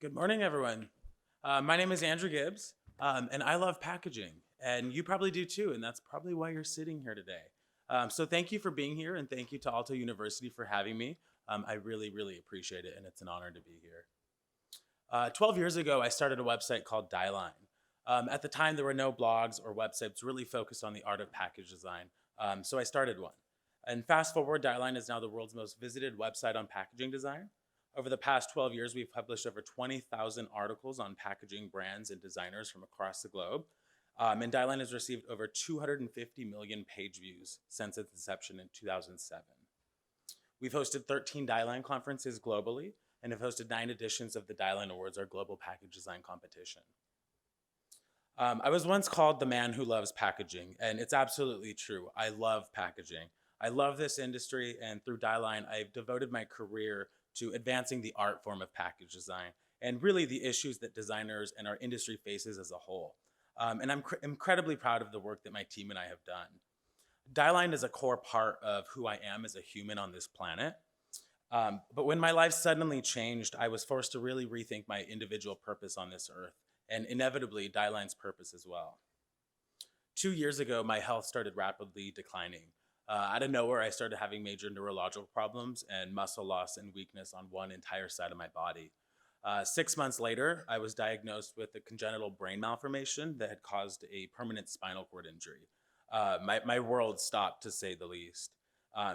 Good morning, everyone. My name is Andrew Gibbs, and I love packaging, and you probably do too, and that's probably why you're sitting here today. So thank you for being here, and thank you to Aalto University for having me. I really, really appreciate it, and it's an honor to be here. 12 years ago, I started a website called Dieline. At the time, there were no blogs or websites really focused on the art of package design, so I started one. And fast forward, Dieline is now the world's most visited website on packaging design. Over the past 12 years, we've published over 20,000 articles on packaging brands and designers from across the globe. And Dieline has received over 250 million page views since its inception in 2007. We've hosted 13 Dieline conferences globally and have hosted 9 editions of the Dieline Awards, our global package design competition. I was once called the man who loves packaging, and it's absolutely true. I love packaging. I love this industry, and through Dieline, I've devoted my career to advancing the art form of package design and really the issues that designers and our industry faces as a whole. And I'm incredibly proud of the work that my team and I have done. Dieline is a core part of who I am as a human on this planet. But when my life suddenly changed, I was forced to really rethink my individual purpose on this earth, and inevitably Dieline's purpose as well. 2 years ago, my health started rapidly declining. Out of nowhere, I started having major neurological problems and muscle loss and weakness on one entire side of my body. 6 months later, I was diagnosed with a congenital brain malformation that had caused a permanent spinal cord injury. My world stopped, to say the least.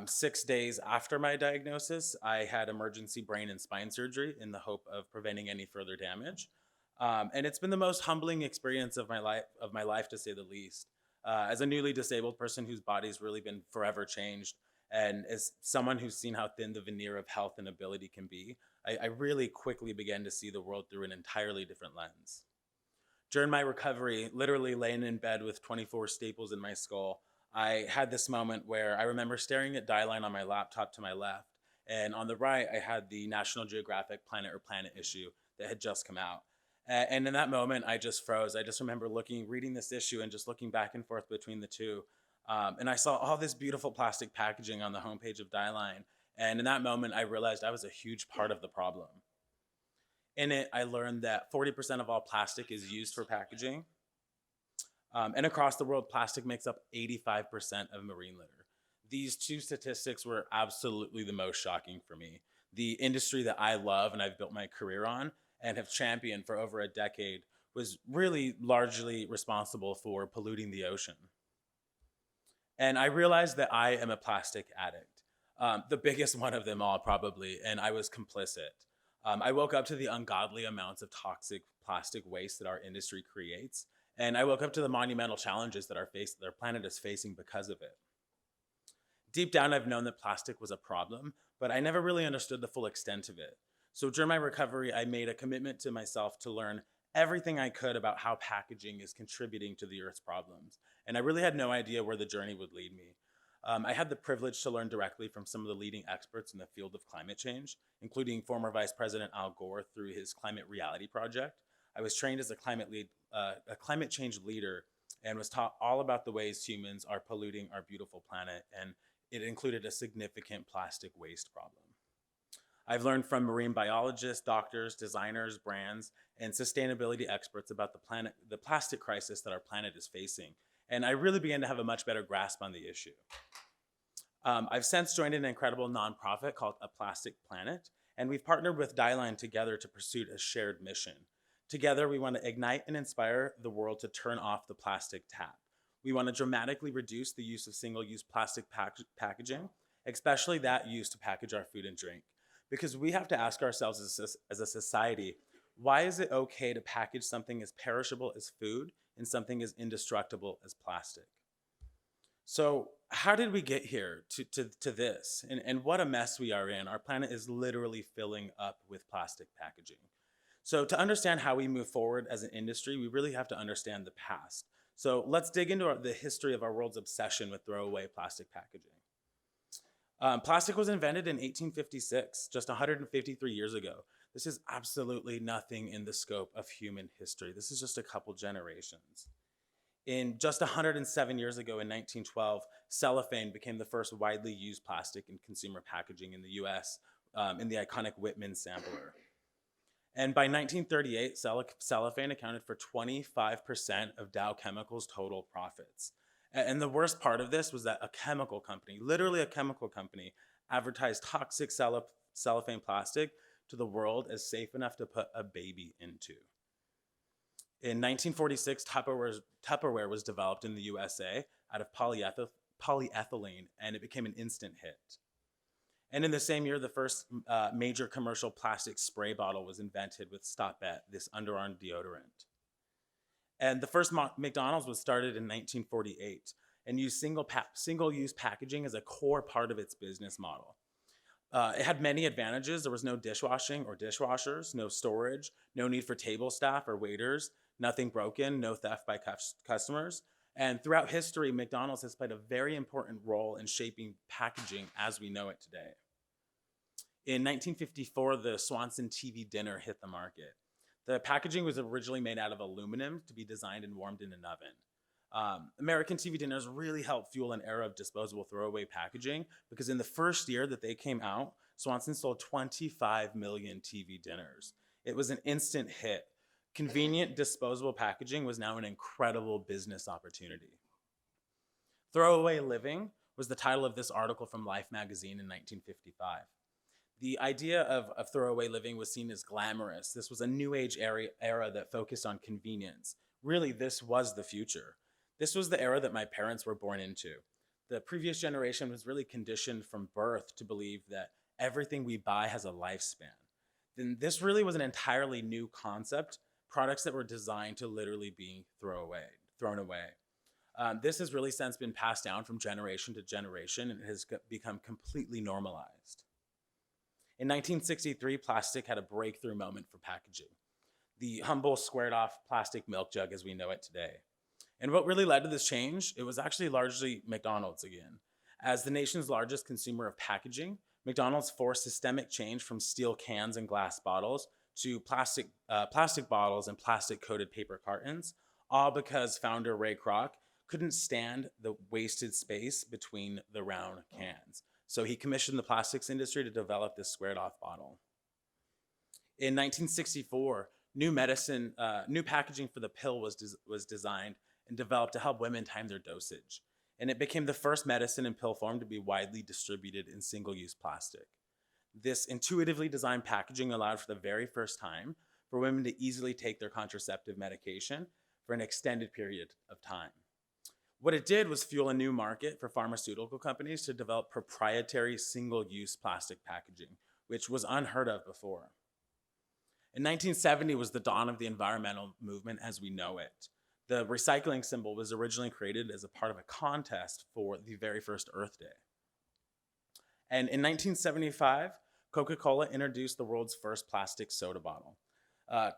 6 days after my diagnosis, I had emergency brain and spine surgery in the hope of preventing any further damage. And it's been the most humbling experience of my life, to say the least. As a newly disabled person whose body's really been forever changed, and as someone who's seen how thin the veneer of health and ability can be, I really quickly began to see the world through an entirely different lens. During my recovery, literally laying in bed with 24 staples in my skull, I had this moment where I remember staring at Dieline on my laptop to my left, and on the right, I had the National Geographic Planet or Planet issue that had just come out. And in that moment, I just froze. I just remember reading this issue and just looking back and forth between the two. And I saw all this beautiful plastic packaging on the homepage of Dieline. And in that moment, I realized I was a huge part of the problem. In it, I learned that 40% of all plastic is used for packaging. And across the world, plastic makes up 85% of marine litter. These two statistics were absolutely the most shocking for me. The industry that I love and I've built my career on and have championed for over a decade was really largely responsible for polluting the ocean. And I realized that I am a plastic addict, the biggest one of them all probably, and I was complicit. I woke up to the ungodly amounts of toxic plastic waste that our industry creates, and I woke up to the monumental challenges that our planet is facing because of it. Deep down, I've known that plastic was a problem, but I never really understood the full extent of it. So during my recovery, I made a commitment to myself to learn everything I could about how packaging is contributing to the Earth's problems. And I really had no idea where the journey would lead me. I had the privilege to learn directly from some of the leading experts in the field of climate change, including former Vice President Al Gore through his Climate Reality Project. I was trained as a climate change leader and was taught all about the ways humans are polluting our beautiful planet, and it included a significant plastic waste problem. I've learned from marine biologists, doctors, designers, brands, and sustainability experts about the plastic crisis that our planet is facing. And I really began to have a much better grasp on the issue. I've since joined an incredible nonprofit called A Plastic Planet, and we've partnered with Dieline together to pursue a shared mission. Together, we want to ignite and inspire the world to turn off the plastic tap. We want to dramatically reduce the use of single-use plastic packaging, especially that used to package our food and drink. Because we have to ask ourselves as a society, why is it okay to package something as perishable as food and something as indestructible as plastic? So how did we get here to this? And what a mess we are in. Our planet is literally filling up with plastic packaging. So to understand how we move forward as an industry, we really have to understand the past. So let's dig into the history of our world's obsession with throwaway plastic packaging. Plastic was invented in 1856, just 153 years ago. This is absolutely nothing in the scope of human history. This is just a couple generations. In just 107 years ago, in 1912, cellophane became the first widely used plastic in consumer packaging in the US in the iconic Whitman sampler. And by 1938, cellophane accounted for 25% of Dow Chemical's total profits. And the worst part of this was that a chemical company, literally a chemical company, advertised toxic cellophane plastic to the world as safe enough to put a baby into. In 1946, Tupperware was developed in the USA out of polyethylene, and it became an instant hit. And in the same year, the first major commercial plastic spray bottle was invented with Stopette, this underarm deodorant. And the first McDonald's was started in 1948 and used single-use packaging as a core part of its business model. It had many advantages. There was no dishwashing or dishwashers, no storage, no need for table staff or waiters, nothing broken, no theft by customers. And throughout history, McDonald's has played a very important role in shaping packaging as we know it today. In 1954, the Swanson TV dinner hit the market. The packaging was originally made out of aluminum to be designed and warmed in an oven. American TV dinners really helped fuel an era of disposable throwaway packaging because in the first year that they came out, Swanson sold 25 million TV dinners. It was an instant hit. Convenient disposable packaging was now an incredible business opportunity. Throwaway living was the title of this article from Life magazine in 1955. The idea of throwaway living was seen as glamorous. This was a new age era that focused on convenience. Really, this was the future. This was the era that my parents were born into. The previous generation was really conditioned from birth to believe that everything we buy has a lifespan. Then this really was an entirely new concept, products that were designed to literally be thrown away. This has really since been passed down from generation to generation and has become completely normalized. In 1963, plastic had a breakthrough moment for packaging. The humble squared off plastic milk jug as we know it today. And what really led to this change, it was actually largely McDonald's again. As the nation's largest consumer of packaging, McDonald's forced systemic change from steel cans and glass bottles to plastic bottles and plastic-coated paper cartons, all because founder Ray Kroc couldn't stand the wasted space between the round cans. So he commissioned the plastics industry to develop this squared-off bottle. In 1964, new packaging for the pill was designed and developed to help women time their dosage. And it became the first medicine in pill form to be widely distributed in single-use plastic. This intuitively designed packaging allowed for the very first time for women to easily take their contraceptive medication for an extended period of time. What it did was fuel a new market for pharmaceutical companies to develop proprietary single-use plastic packaging, which was unheard of before. In 1970 was the dawn of the environmental movement as we know it. The recycling symbol was originally created as a part of a contest for the very first Earth Day. And in 1975, Coca-Cola introduced the world's first plastic soda bottle.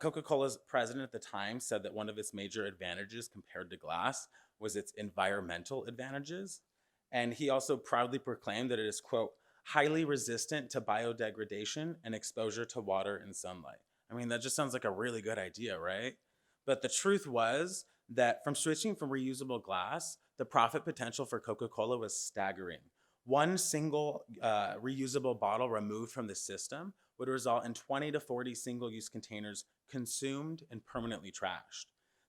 Coca-Cola's president at the time said that one of its major advantages compared to glass was its environmental advantages. And he also proudly proclaimed that it is, quote, highly resistant to biodegradation and exposure to water and sunlight. I mean, that just sounds like a really good idea, right? But the truth was that from switching from reusable glass, the profit potential for Coca-Cola was staggering. One single reusable bottle removed from the system would result in 20 to 40 single-use containers consumed and permanently trashed.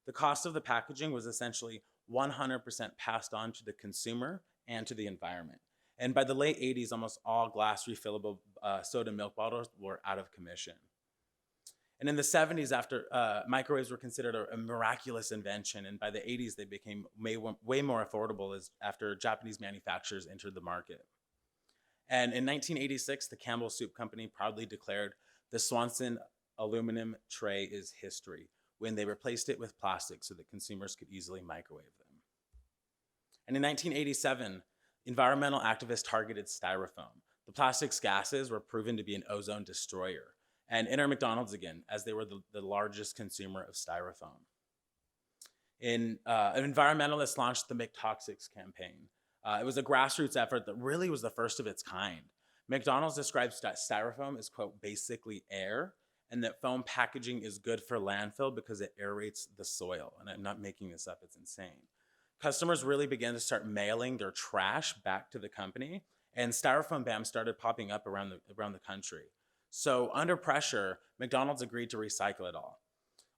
The cost of the packaging was essentially 100% passed on to the consumer and to the environment. And by the late 80s, almost all glass refillable soda milk bottles were out of commission. And in the 70s, after microwaves were considered a miraculous invention, and by the 80s, they became way more affordable after Japanese manufacturers entered the market. And in 1986, the Campbell Soup Company proudly declared the Swanson aluminum tray is history when they replaced it with plastic so that consumers could easily microwave them. And in 1987, environmental activists targeted styrofoam. The plastic's gases were proven to be an ozone destroyer. And enter McDonald's again, as they were the largest consumer of styrofoam. An environmentalist launched the McToxics campaign. It was a grassroots effort that really was the first of its kind. McDonald's describes styrofoam as, quote, basically air, and that foam packaging is good for landfill because it aerates the soil. And I'm not making this up, it's insane. Customers really began to start mailing their trash back to the company, and styrofoam bans started popping up around the country. So under pressure, McDonald's agreed to recycle it all.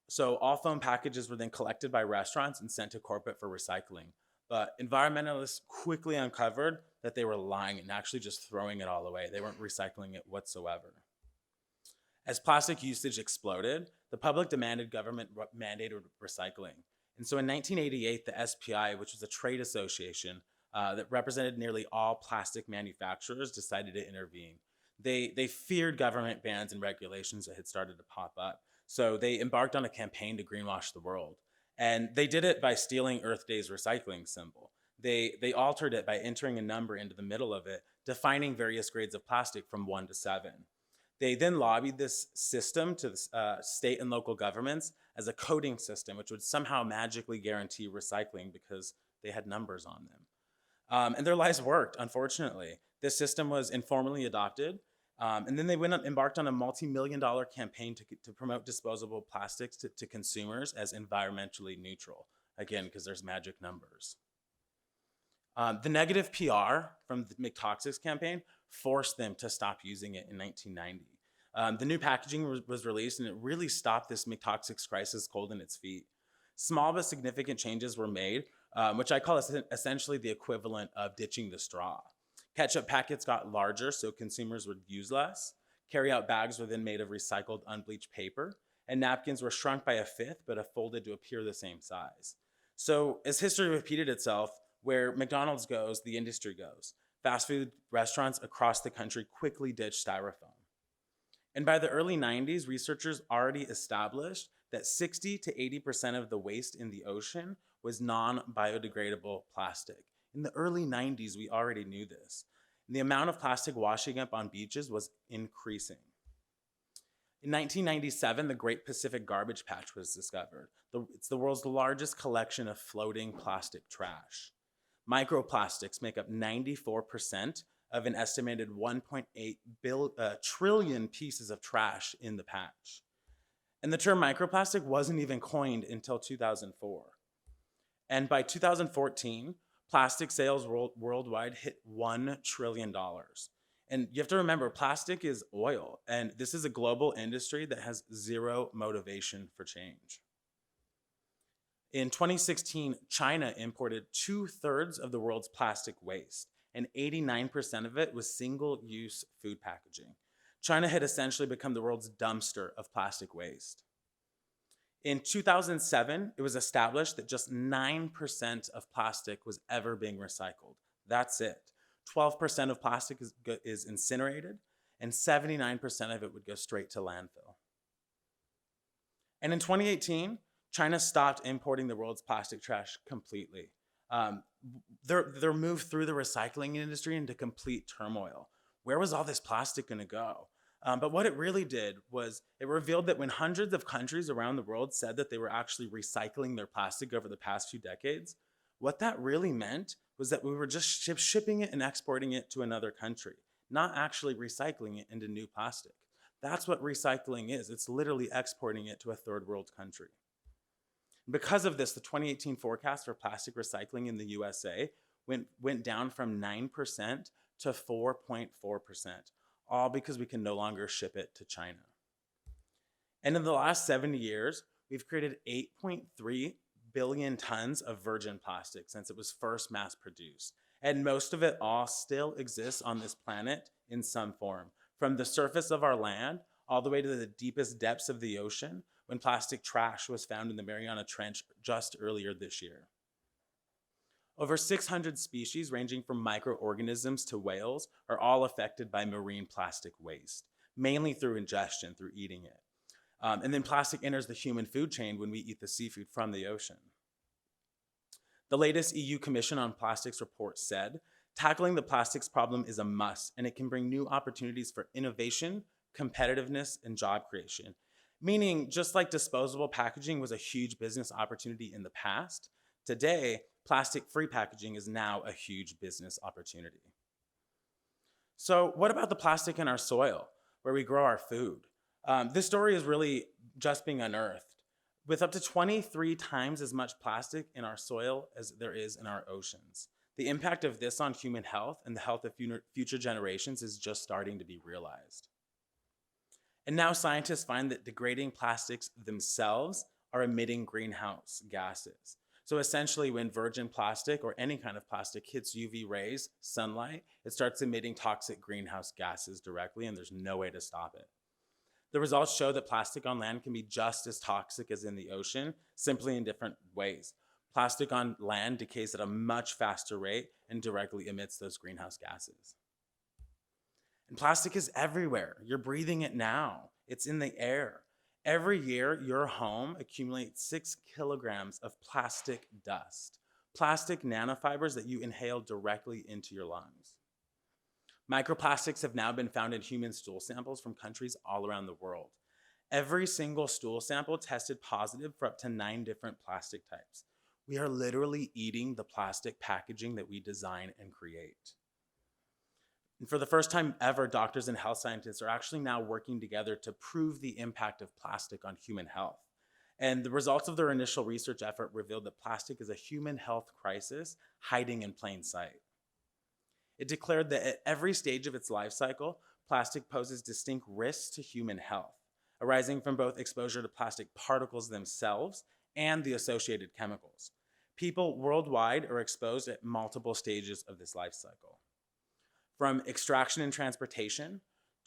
So all foam packages were then collected by restaurants and sent to corporate for recycling. But environmentalists quickly uncovered that they were lying and actually just throwing it all away. They weren't recycling it whatsoever. As plastic usage exploded, the public demanded government-mandated recycling. And so in 1988, the SPI, which was a trade association that represented nearly all plastic manufacturers, decided to intervene. They feared government bans and regulations that had started to pop up. So they embarked on a campaign to greenwash the world. And they did it by stealing Earth Day's recycling symbol. They altered it by entering a number into the middle of it, defining various grades of plastic from 1 to 7. They then lobbied this system to state and local governments as a coding system, which would somehow magically guarantee recycling because they had numbers on them. And their lies worked, unfortunately. This system was informally adopted, and then they embarked on a multi-million-dollar campaign to promote disposable plastics to consumers as environmentally neutral, again, because there's magic numbers. The negative PR from the McToxics campaign forced them to stop using it in 1990. The new packaging was released, and it really stopped this McToxics crisis cold in its feet. Small but significant changes were made, which I call essentially the equivalent of ditching the straw. Ketchup packets got larger so consumers would use less. Carry-out bags were then made of recycled unbleached paper, and napkins were shrunk by a fifth but folded to appear the same size. So as history repeated itself, where McDonald's goes, the industry goes. Fast food restaurants across the country quickly ditched styrofoam. And by the early 90s, researchers already established that 60 to 80% of the waste in the ocean was non-biodegradable plastic. In the early 90s, we already knew this. And the amount of plastic washing up on beaches was increasing. In 1997, the Great Pacific Garbage Patch was discovered. It's the world's largest collection of floating plastic trash. Microplastics make up 94% of an estimated 1.8 trillion pieces of trash in the patch. And the term microplastic wasn't even coined until 2004. And by 2014, plastic sales worldwide hit $1 trillion. And you have to remember, plastic is oil, and this is a global industry that has zero motivation for change. In 2016, China imported 2/3 of the world's plastic waste, and 89% of it was single-use food packaging. China had essentially become the world's dumpster of plastic waste. In 2007, it was established that just 9% of plastic was ever being recycled. That's it. 12% of plastic is incinerated, and 79% of it would go straight to landfill. And in 2018, China stopped importing the world's plastic trash completely. Their move through the recycling industry into complete turmoil. Where was all this plastic going to go? But what it really did was it revealed that when hundreds of countries around the world said that they were actually recycling their plastic over the past few decades, what that really meant was that we were just shipping it and exporting it to another country, not actually recycling it into new plastic. That's what recycling is. It's literally exporting it to a third world country. Because of this, the 2018 forecast for plastic recycling in the USA went down from 9% to 4.4%, all because we can no longer ship it to China. And in the last 70 years, we've created 8.3 billion tons of virgin plastic since it was first mass produced. And most of it all still exists on this planet in some form, from the surface of our land all the way to the deepest depths of the ocean, when plastic trash was found in the Mariana Trench just earlier this year. Over 600 species, ranging from microorganisms to whales, are all affected by marine plastic waste, mainly through ingestion, through eating it. And then plastic enters the human food chain when we eat the seafood from the ocean. The latest EU Commission on Plastics report said, tackling the plastics problem is a must, and it can bring new opportunities for innovation, competitiveness, and job creation. Meaning, just like disposable packaging was a huge business opportunity in the past, today, plastic-free packaging is now a huge business opportunity. So what about the plastic in our soil, where we grow our food? This story is really just being unearthed. With up to 23 times as much plastic in our soil as there is in our oceans. The impact of this on human health and the health of future generations is just starting to be realized. And now scientists find that degrading plastics themselves are emitting greenhouse gases. So essentially, when virgin plastic or any kind of plastic hits UV rays, sunlight, it starts emitting toxic greenhouse gases directly, and there's no way to stop it. The results show that plastic on land can be just as toxic as in the ocean, simply in different ways. Plastic on land decays at a much faster rate and directly emits those greenhouse gases. And plastic is everywhere. You're breathing it now. It's in the air. Every year, your home accumulates 6 kilograms of plastic dust, plastic nanofibers that you inhale directly into your lungs. Microplastics have now been found in human stool samples from countries all around the world. Every single stool sample tested positive for up to 9 different plastic types. We are literally eating the plastic packaging that we design and create. And for the first time ever, doctors and health scientists are actually now working together to prove the impact of plastic on human health. And the results of their initial research effort revealed that plastic is a human health crisis hiding in plain sight. It declared that at every stage of its life cycle, plastic poses distinct risks to human health, arising from both exposure to plastic particles themselves and the associated chemicals. People worldwide are exposed at multiple stages of this life cycle. From extraction and transportation,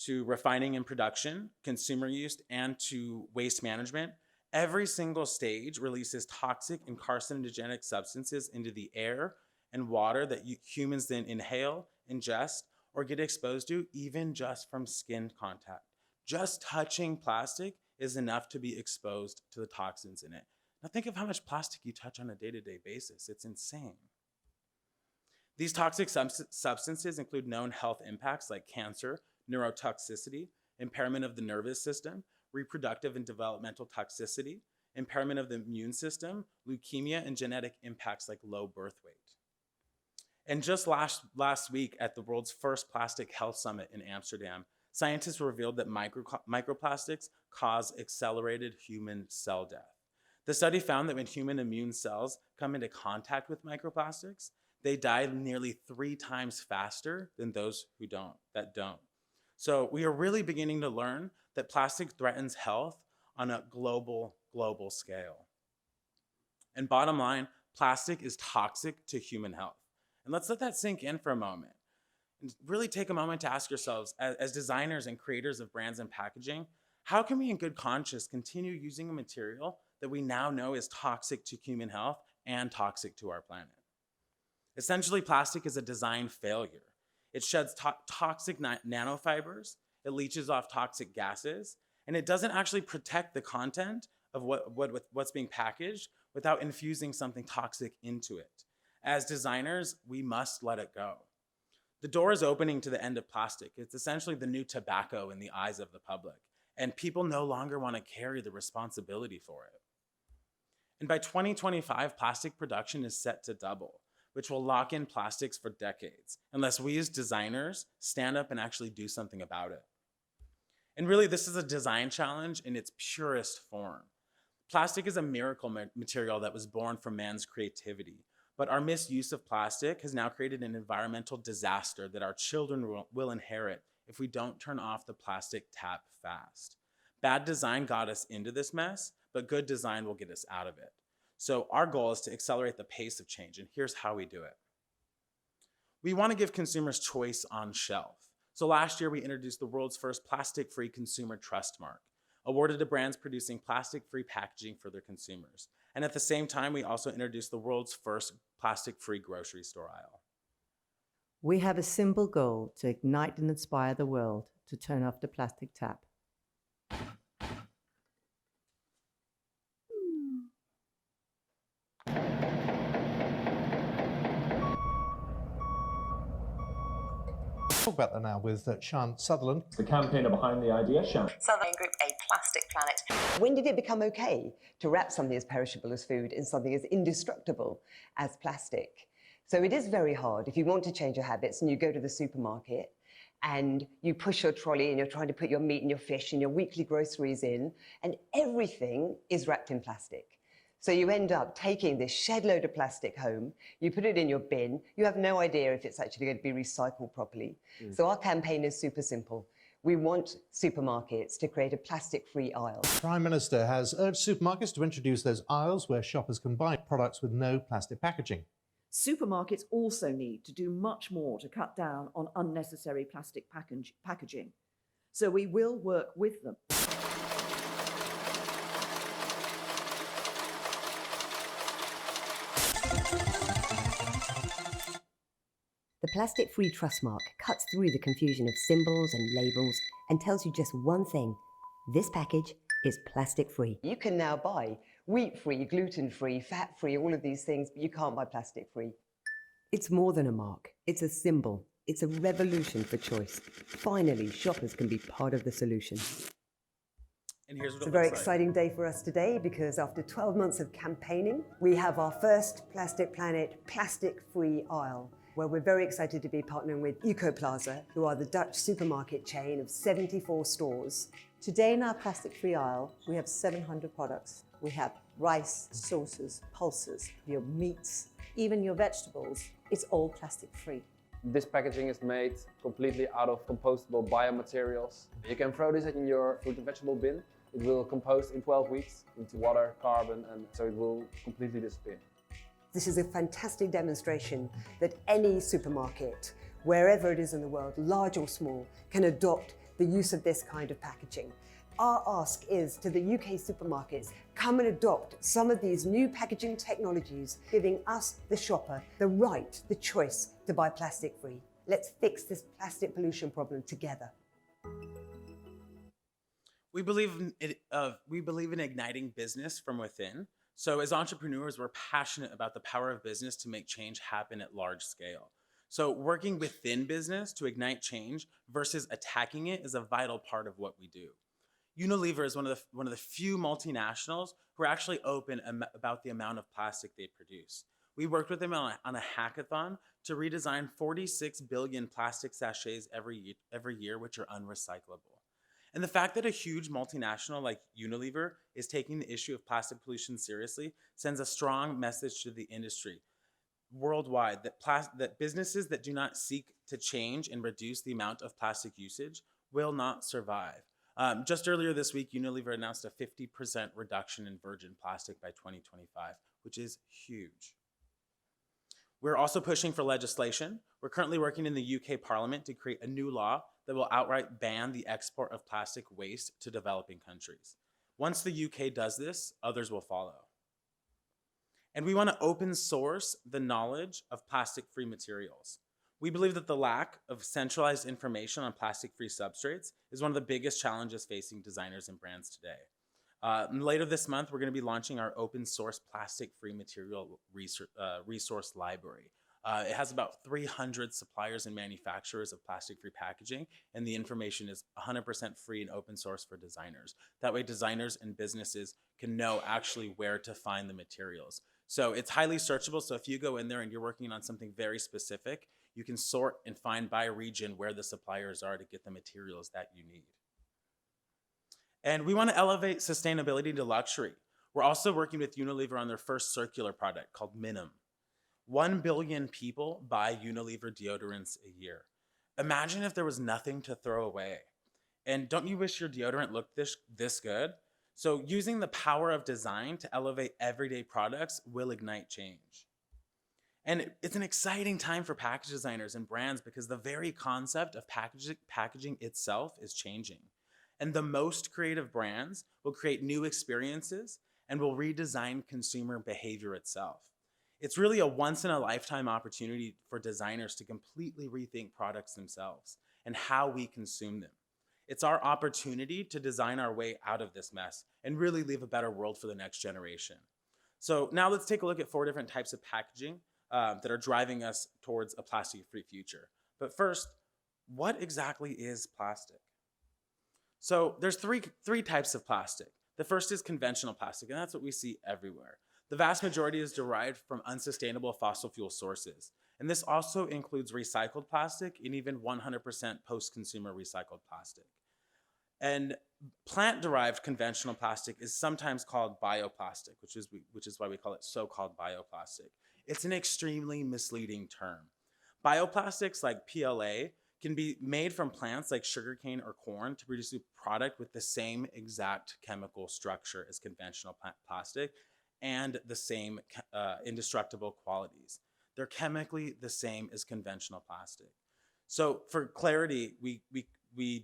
to refining and production, consumer use, and to waste management, every single stage releases toxic and carcinogenic substances into the air and water that humans then inhale, ingest, or get exposed to, even just from skin contact. Just touching plastic is enough to be exposed to the toxins in it. Now think of how much plastic you touch on a day-to-day basis. It's insane. These toxic substances include known health impacts like cancer, neurotoxicity, impairment of the nervous system, reproductive and developmental toxicity, impairment of the immune system, leukemia, and genetic impacts like low birth weight. And just last week at the world's first plastic health summit in Amsterdam, scientists revealed that microplastics cause accelerated human cell death. The study found that when human immune cells come into contact with microplastics, they die nearly 3 times faster than those that don't. So we are really beginning to learn that plastic threatens health on a global scale. And bottom line, plastic is toxic to human health. And let's let that sink in for a moment. And really take a moment to ask yourselves, as designers and creators of brands and packaging, how can we in good conscience continue using a material that we now know is toxic to human health and toxic to our planet? Essentially, plastic is a design failure. It sheds toxic nanofibers, it leaches off toxic gases, and it doesn't actually protect the content of what's being packaged without infusing something toxic into it. As designers, we must let it go. The door is opening to the end of plastic. It's essentially the new tobacco in the eyes of the public, and people no longer want to carry the responsibility for it. And by 2025, plastic production is set to double, which will lock in plastics for decades, unless we as designers stand up and actually do something about it. And really, this is a design challenge in its purest form. Plastic is a miracle material that was born from man's creativity, but our misuse of plastic has now created an environmental disaster that our children will inherit if we don't turn off the plastic tap fast. Bad design got us into this mess, but good design will get us out of it. So our goal is to accelerate the pace of change, and here's how we do it. We want to give consumers choice on shelf. So last year, we introduced the world's first plastic-free consumer trust mark, awarded to brands producing plastic-free packaging for their consumers. And at the same time, we also introduced the world's first plastic-free grocery store aisle. We have a simple goal to ignite and inspire the world to turn off the plastic tap. Talk about that now with Sian Sutherland. The campaigner behind the idea, Sian. Sutherland Group, a plastic planet. When did it become okay to wrap something as perishable as food in something as indestructible as plastic? So it is very hard if you want to change your habits and you go to the supermarket and you push your trolley and you're trying to put your meat and your fish and your weekly groceries in, and everything is wrapped in plastic. So you end up taking this shed load of plastic home, you put it in your bin, you have no idea if it's actually going to be recycled properly. So our campaign is super simple. We want supermarkets to create a plastic-free aisle. The Prime Minister has urged supermarkets to introduce those aisles where shoppers can buy products with no plastic packaging. Supermarkets also need to do much more to cut down on unnecessary plastic packaging. So we will work with them. The plastic-free trust mark cuts through the confusion of symbols and labels and tells you just one thing: this package is plastic-free. You can now buy wheat-free, gluten-free, fat-free, all of these things, but you can't buy plastic-free. It's more than a mark. It's a symbol. It's a revolution for choice. Finally, shoppers can be part of the solution. And here's what It's it a very looks like. exciting day for us today because after 12 months of campaigning, we have our first Plastic Planet plastic-free aisle, where we're very excited to be partnering with Ecoplaza, who are the Dutch supermarket chain of 74 stores. Today in our plastic-free aisle, we have 700 products. We have rice, sauces, pulses, your meats, even your vegetables. It's all plastic-free. This packaging is made completely out of compostable biomaterials. You can throw this in your fruit and vegetable bin. It will compost in 12 weeks into water, carbon, and so it will completely disappear. This is a fantastic demonstration that any supermarket, wherever it is in the world, large or small, can adopt the use of this kind of packaging. Our ask is to the UK supermarkets, come and adopt some of these new packaging technologies, giving us, the shopper, the right, the choice to buy plastic-free. Let's fix this plastic pollution problem together. We believe in igniting business from within. So as entrepreneurs, we're passionate about the power of business to make change happen at large scale. So working within business to ignite change versus attacking it is a vital part of what we do. Unilever is one of the few multinationals who are actually open about the amount of plastic they produce. We worked with them on a hackathon to redesign 46 billion plastic sachets every year, which are unrecyclable. And the fact that a huge multinational like Unilever is taking the issue of plastic pollution seriously sends a strong message to the industry worldwide that businesses that do not seek to change and reduce the amount of plastic usage will not survive. Just earlier this week, Unilever announced a 50% reduction in virgin plastic by 2025, which is huge. We're also pushing for legislation. We're currently working in the UK Parliament to create a new law that will outright ban the export of plastic waste to developing countries. Once the UK does this, others will follow. And we want to open source the knowledge of plastic-free materials. We believe that the lack of centralized information on plastic-free substrates is one of the biggest challenges facing designers and brands today. Later this month, we're going to be launching our open source plastic-free material resource library. It has about 300 suppliers and manufacturers of plastic-free packaging, and the information is 100% free and open source for designers. That way designers and businesses can know actually where to find the materials. So it's highly searchable, so if you go in there and you're working on something very specific, you can sort and find by region where the suppliers are to get the materials that you need. And we want to elevate sustainability to luxury. We're also working with Unilever on their first circular product called Minim. 1 billion people buy Unilever deodorants a year. Imagine if there was nothing to throw away. And don't you wish your deodorant looked this good? So using the power of design to elevate everyday products will ignite change. And it's an exciting time for package designers and brands because the very concept of packaging itself is changing. And the most creative brands will create new experiences and will redesign consumer behavior itself. It's really a once-in-a-lifetime opportunity for designers to completely rethink products themselves and how we consume them. It's our opportunity to design our way out of this mess and really leave a better world for the next generation. So now let's take a look at 4 different types of packaging that are driving us towards a plastic-free future. But first, what exactly is plastic? So there's three types of plastic. The first is conventional plastic, and that's what we see everywhere. The vast majority is derived from unsustainable fossil fuel sources. And this also includes recycled plastic and even 100% post-consumer recycled plastic. And plant-derived conventional plastic is sometimes called bioplastic, which is why we call it so-called bioplastic. It's an extremely misleading term. Bioplastics like PLA can be made from plants like sugarcane or corn to produce a product with the same exact chemical structure as conventional plastic and the same indestructible qualities. They're chemically the same as conventional plastic. So for clarity, we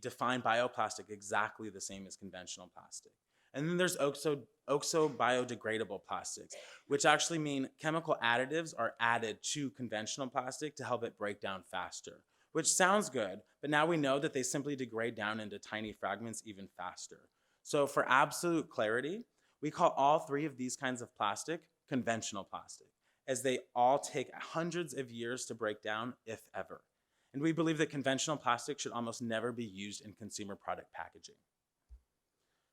define bioplastic exactly the same as conventional plastic. And then there's oxo-biodegradable plastics, which actually mean chemical additives are added to conventional plastic to help it break down faster, which sounds good, but now we know that they simply degrade down into tiny fragments even faster. So for absolute clarity, we call all three of these kinds of plastic conventional plastic, as they all take hundreds of years to break down, if ever. And we believe that conventional plastic should almost never be used in consumer product packaging.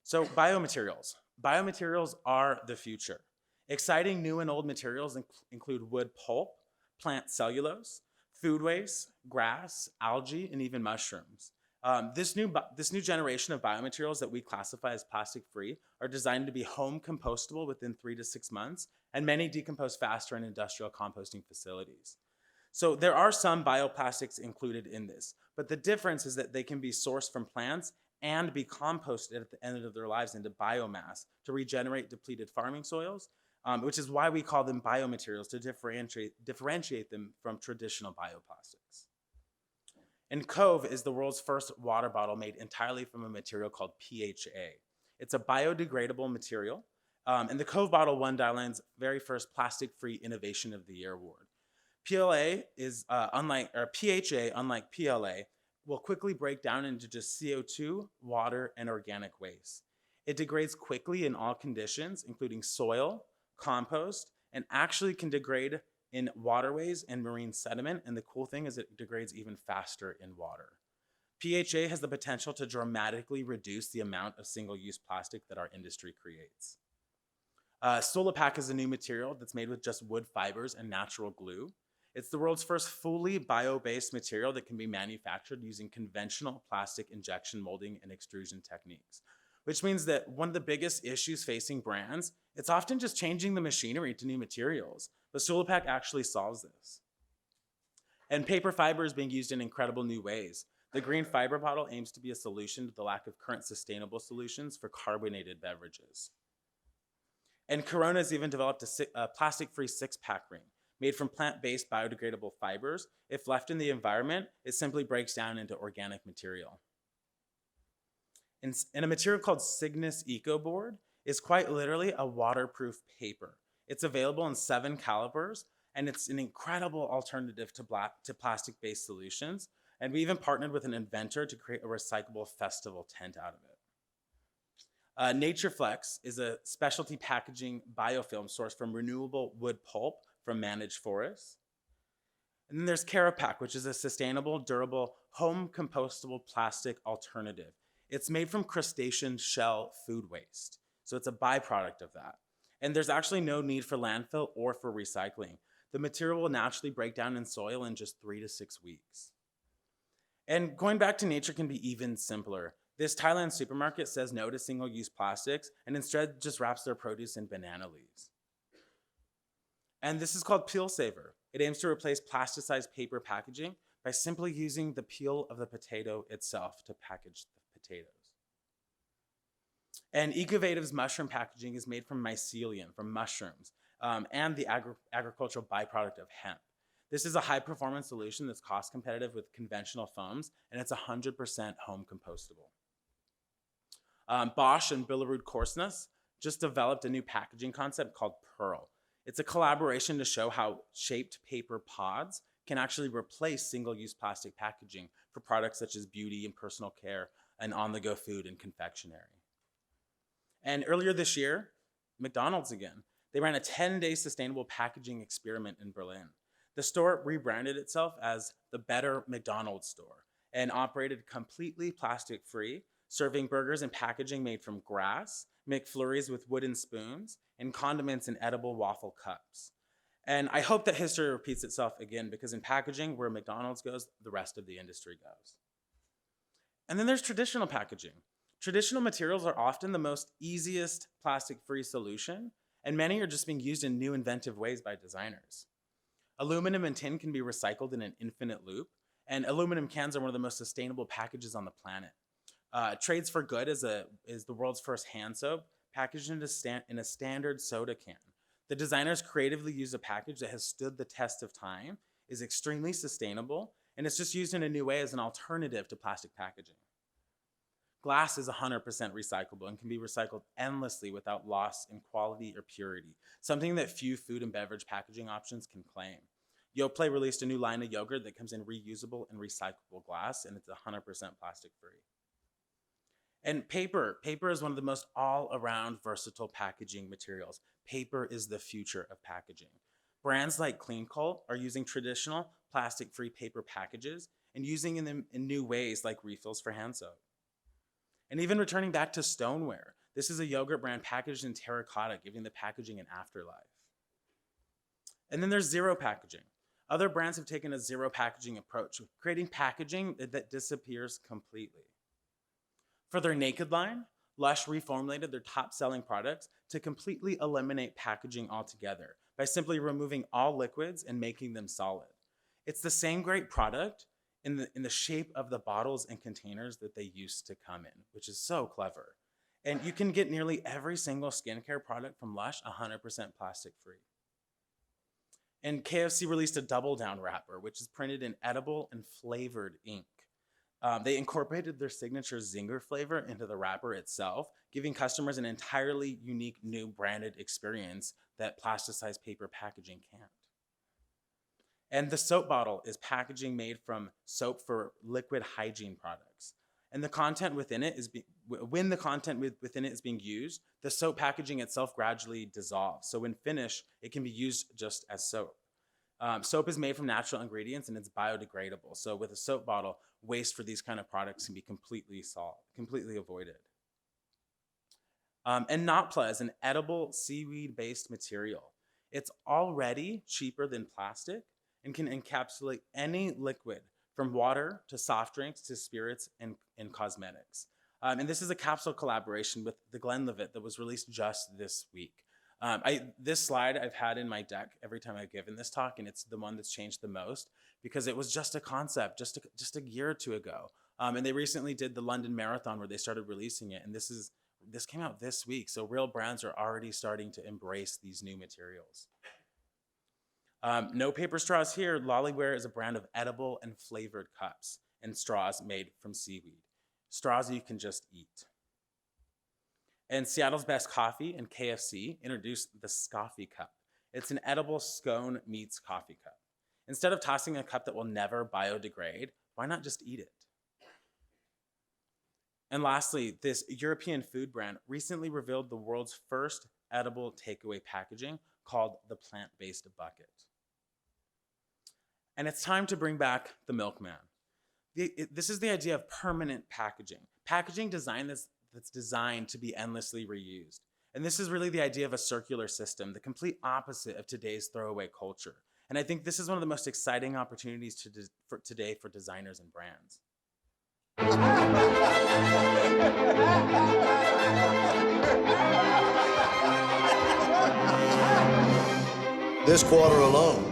So biomaterials. Biomaterials are the future. Exciting new and old materials include wood pulp, plant cellulose, food waste, grass, algae, and even mushrooms. This new generation of biomaterials that we classify as plastic-free are designed to be home compostable within 3 to 6 months, and many decompose faster in industrial composting facilities. So there are some bioplastics included in this, but the difference is that they can be sourced from plants and be composted at the end of their lives into biomass to regenerate depleted farming soils, which is why we call them biomaterials, to differentiate them from traditional bioplastics. And Cove is the world's first water bottle made entirely from a material called PHA. It's a biodegradable material, and the Cove bottle won Dieline's very first Plastic-Free Innovation of the Year award. PHA, unlike PLA, will quickly break down into just CO2, water, and organic waste. It degrades quickly in all conditions, including soil, compost, and actually can degrade in waterways and marine sediment. And the cool thing is it degrades even faster in water. PHA has the potential to dramatically reduce the amount of single-use plastic that our industry creates. SOAPBOTTLE is a new material that's made with just wood fibers and natural glue. It's the world's first fully bio-based material that can be manufactured using conventional plastic injection molding and extrusion techniques, which means that one of the biggest issues facing brands, it's often just changing the machinery to new materials, but SOAPBOTTLE actually solves this. And paper fiber is being used in incredible new ways. The green fiber bottle aims to be a solution to the lack of current sustainable solutions for carbonated beverages. And Corona has even developed a plastic-free six-pack ring made from plant-based biodegradable fibers. If left in the environment, it simply breaks down into organic material. And a material called Cygnus EcoBoard is quite literally a waterproof paper. It's available in 7 calibers, and it's an incredible alternative to plastic-based solutions. And we even partnered with an inventor to create a recyclable festival tent out of it. NatureFlex is a specialty packaging biofilm sourced from renewable wood pulp from managed forests. And then there's Carapack, which is a sustainable, durable, home compostable plastic alternative. It's made from crustacean shell food waste. So it's a byproduct of that. And there's actually no need for landfill or for recycling. The material will naturally break down in soil in just 3 to 6 weeks. And going back to nature can be even simpler. This Thailand supermarket says no to single-use plastics and instead just wraps their produce in banana leaves. And this is called Peel Saver. It aims to replace plasticized paper packaging by simply using the peel of the potato itself to package the potatoes. And Ecovative's mushroom packaging is made from mycelium, from mushrooms, and the agricultural byproduct of hemp. This is a high-performance solution that's cost competitive with conventional foams, and it's 100% home compostable. Bosch and Billerud Korsnäs just developed a new packaging concept called Pearl. It's a collaboration to show how shaped paper pods can actually replace single-use plastic packaging for products such as beauty and personal care and on-the-go food and confectionery. And earlier this year, McDonald's again, they ran a 10-day sustainable packaging experiment in Berlin. The store rebranded itself as the Better McDonald's Store and operated completely plastic-free, serving burgers and packaging made from grass, McFlurries with wooden spoons, and condiments in edible waffle cups. And I hope that history repeats itself again, because in packaging, where McDonald's goes, the rest of the industry goes. And then there's traditional packaging. Traditional materials are often the most easiest plastic-free solution, and many are just being used in new inventive ways by designers. Aluminum and tin can be recycled in an infinite loop, And aluminum cans are one of the most sustainable packages on the planet. Trades for Good is the world's first hand soap packaged in a standard soda can. The designers creatively used a package that has stood the test of time, is extremely sustainable, and it's just used in a new way as an alternative to plastic packaging. Glass is 100% recyclable and can be recycled endlessly without loss in quality or purity, something that few food and beverage packaging options can claim. Yoplait released a new line of yogurt that comes in reusable and recyclable glass, and it's 100% plastic free. And paper is one of the most all-around versatile packaging materials. Paper is the future of packaging. Brands like Clean Cult are using traditional plastic-free paper packages and using them in new ways like refills for hand soap. And even returning back to stoneware, this is a yogurt brand packaged in terracotta, giving the packaging an afterlife. And then there's zero packaging. Other brands have taken a zero packaging approach, creating packaging that disappears completely. For their Naked line, Lush reformulated their top-selling products to completely eliminate packaging altogether by simply removing all liquids and making them solid. It's the same great product in the shape of the bottles and containers that they used to come in, which is so clever. And you can get nearly every single skincare product from Lush 100% plastic-free. And KFC released a Double Down wrapper, which is printed in edible and flavored ink. They incorporated their signature Zinger flavor into the wrapper itself, giving customers an entirely unique new branded experience that plasticized paper packaging can't. And the soap bottle is packaging made from soap for liquid hygiene products. And the content within it is, when the content within it is being used, the soap packaging itself gradually dissolves. So when finished, it can be used just as soap. Soap is made from natural ingredients and it's biodegradable. So with a soap bottle, waste for these kind of products can be completely avoided. And Nopla is an edible seaweed-based material. It's already cheaper than plastic and can encapsulate any liquid from water to soft drinks to spirits and cosmetics. And this is a capsule collaboration with the Glenlivet that was released just this week. This slide I've had in my deck every time I've given this talk, and it's the one that's changed the most because it was just a concept just a year or two ago. And they recently did the London Marathon where they started releasing it, and this came out this week. So real brands are already starting to embrace these new materials. No paper straws here. Lollyware is a brand of edible and flavored cups and straws made from seaweed. Straws you can just eat. And Seattle's Best Coffee and KFC introduced the Scoffy Cup. It's an edible scone meets coffee cup. Instead of tossing a cup that will never biodegrade, why not just eat it? And lastly, this European food brand recently revealed the world's first edible takeaway packaging called the plant-based bucket. And it's time to bring back the milkman. This is the idea of permanent packaging. Packaging design that's designed to be endlessly reused. And this is really the idea of a circular system, the complete opposite of today's throwaway culture. And I think this is one of the most exciting opportunities today for designers and brands. This quarter alone,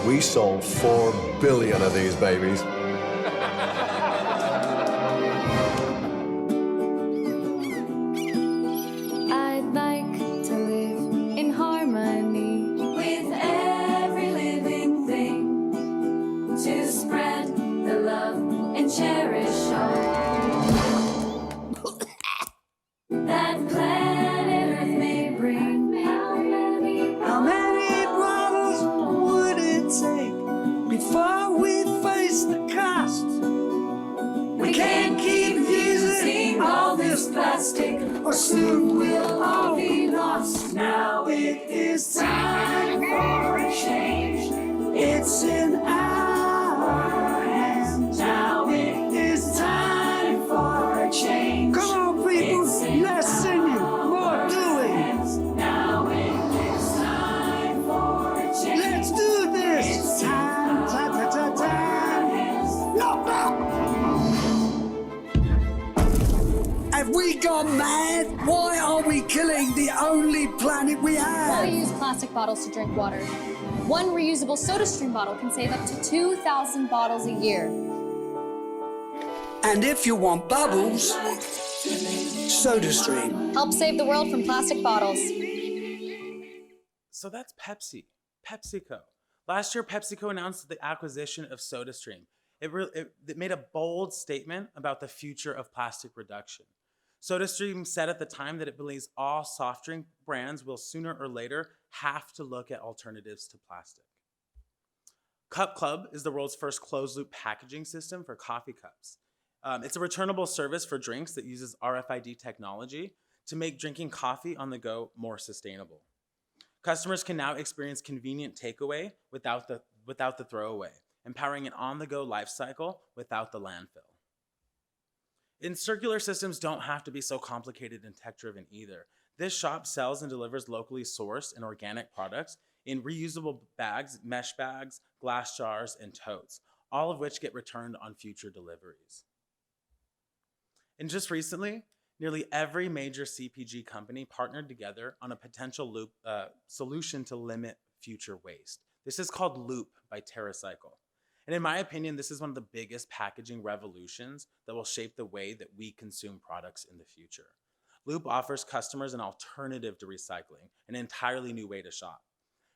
we sold 4 billion of these babies. I'd like to live in harmony with every living thing, to spread the love and cherish all that planet Earth may bring. How many bottles would it take before we face the cost? We can't keep using all this plastic, or soon we'll all be lost. Now it is time for a change. It's in our hands. Now it is time for a change. Come on, people, less singing, more doing. Now it is time for a change. Let's do this. It's time, time, time, time. No. Have we gone mad? Why are we killing the only planet we have? We use plastic bottles to drink water. One reusable SodaStream bottle can save up to 2,000 bottles a year. And if you want bubbles, SodaStream. Help save the world from plastic bottles. So that's Pepsi, PepsiCo. Last year, PepsiCo announced the acquisition of SodaStream. It made a bold statement about the future of plastic reduction. SodaStream said at the time that it believes all soft drink brands will sooner or later have to look at alternatives to plastic. Cup Club is the world's first closed-loop packaging system for coffee cups. It's a returnable service for drinks that uses RFID technology to make drinking coffee on the go more sustainable. Customers can now experience convenient takeaway without the throwaway, empowering an on-the-go life cycle without the landfill. And circular systems don't have to be so complicated and tech-driven either. This shop sells and delivers locally sourced and organic products in reusable bags, mesh bags, glass jars, and totes, all of which get returned on future deliveries. And just recently, nearly every major CPG company partnered together on a potential solution to limit future waste. This is called Loop by TerraCycle. And in my opinion, this is one of the biggest packaging revolutions that will shape the way that we consume products in the future. Loop offers customers an alternative to recycling, an entirely new way to shop.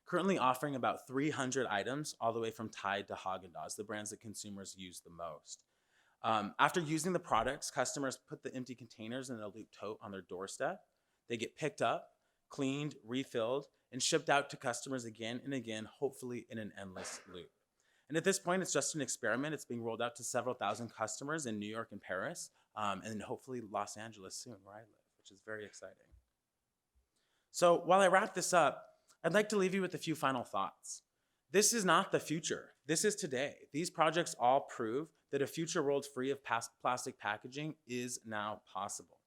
Currently offering about 300 items, all the way from Tide to Haagen-Dazs, the brands that consumers use the most. After using the products, customers put the empty containers in a Loop tote on their doorstep. They get picked up, cleaned, refilled, and shipped out to customers again and again, hopefully in an endless loop. And at this point, it's just an experiment. It's being rolled out to several thousand customers in New York and Paris, and hopefully Los Angeles soon, where I live, which is very exciting. So while I wrap this up, I'd like to leave you with a few final thoughts. This is not the future. This is today. These projects all prove that a future world free of plastic packaging is now possible.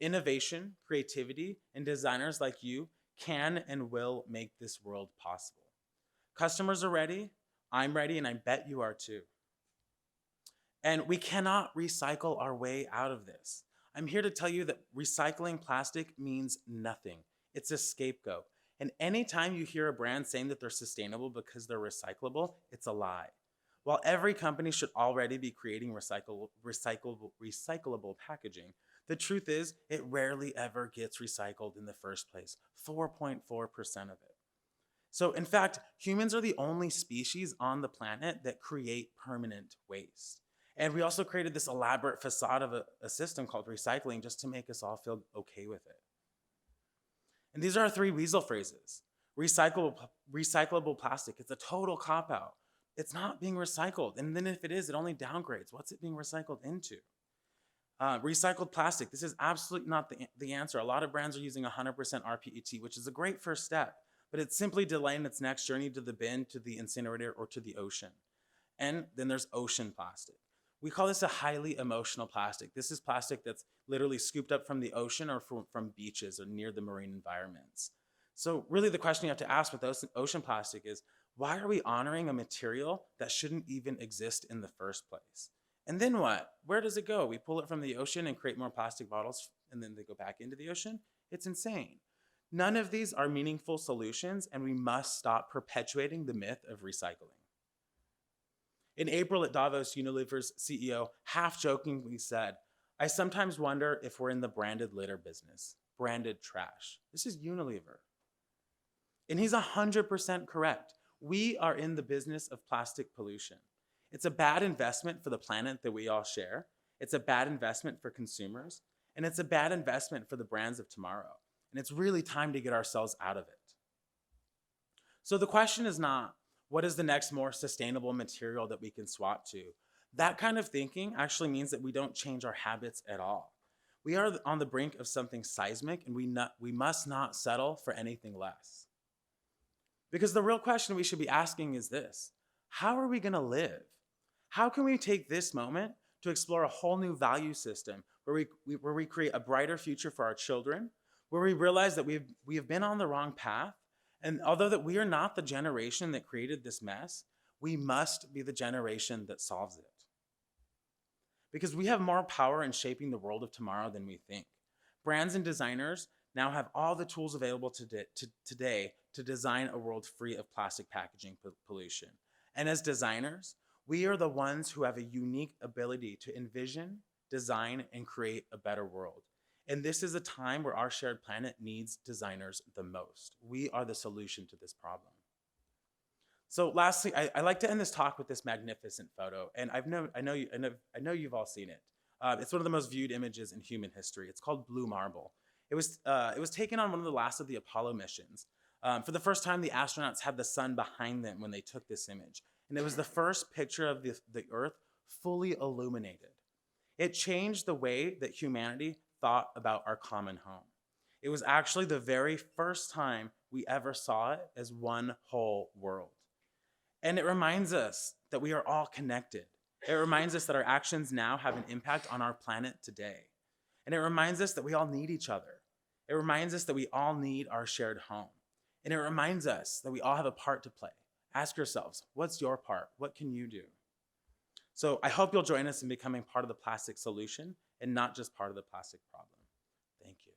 Innovation, creativity, and designers like you can and will make this world possible. Customers are ready, I'm ready, and I bet you are too. And we cannot recycle our way out of this. I'm here to tell you that recycling plastic means nothing. It's a scapegoat. And anytime you hear a brand saying that they're sustainable because they're recyclable, it's a lie. While every company should already be creating recyclable packaging, the truth is it rarely ever gets recycled in the first place, 4.4% of it. So in fact, humans are the only species on the planet that create permanent waste. And we also created this elaborate facade of a system called recycling just to make us all feel okay with it. And these are our three weasel phrases. Recyclable plastic, it's a total cop-out. It's not being recycled. And then if it is, it only downgrades. What's it being recycled into? Recycled plastic, this is absolutely not the answer. A lot of brands are using 100% rPET, which is a great first step, but it's simply delaying its next journey to the bin, to the incinerator, or to the ocean. And then there's ocean plastic. We call this a highly emotional plastic. This is plastic that's literally scooped up from the ocean or from beaches or near the marine environments. So really the question you have to ask with ocean plastic is, why are we honoring a material that shouldn't even exist in the first place? And then what? Where does it go? We pull it from the ocean and create more plastic bottles and then they go back into the ocean? It's insane. None of these are meaningful solutions, and we must stop perpetuating the myth of recycling. In April at Davos, Unilever's CEO half-jokingly said, "I sometimes wonder if we're in the branded litter business, branded trash." This is Unilever. And he's 100% correct. We are in the business of plastic pollution. It's a bad investment for the planet that we all share. It's a bad investment for consumers. And it's a bad investment for the brands of tomorrow. And it's really time to get ourselves out of it. So the question is not, what is the next more sustainable material that we can swap to? That kind of thinking actually means that we don't change our habits at all. We are on the brink of something seismic, and we must not settle for anything less. Because the real question we should be asking is this: how are we going to live? How can we take this moment to explore a whole new value system where we create a brighter future for our children, where we realize that we have been on the wrong path, and although that we are not the generation that created this mess, we must be the generation that solves it. Because we have more power in shaping the world of tomorrow than we think. Brands and designers now have all the tools available today to design a world free of plastic packaging pollution. And as designers, We are the ones who have a unique ability to envision, design, and create a better world. And this is a time where our shared planet needs designers the most. We are the solution to this problem. So lastly, I like to end this talk with this magnificent photo, and I know you've all seen it. It's one of the most viewed images in human history. It's called Blue Marble. It was taken on one of the last of the Apollo missions. For the first time, the astronauts had the sun behind them when they took this image. And it was the first picture of the Earth fully illuminated. It changed the way that humanity thought about our common home. It was actually the very first time we ever saw it as one whole world. And it reminds us that we are all connected. It reminds us that our actions now have an impact on our planet today. And it reminds us that we all need each other. It reminds us that we all need our shared home. And it reminds us that we all have a part to play. Ask yourselves, what's your part? What can you do? So I hope you'll join us in becoming part of the plastic solution and not just part of the plastic problem. Thank you.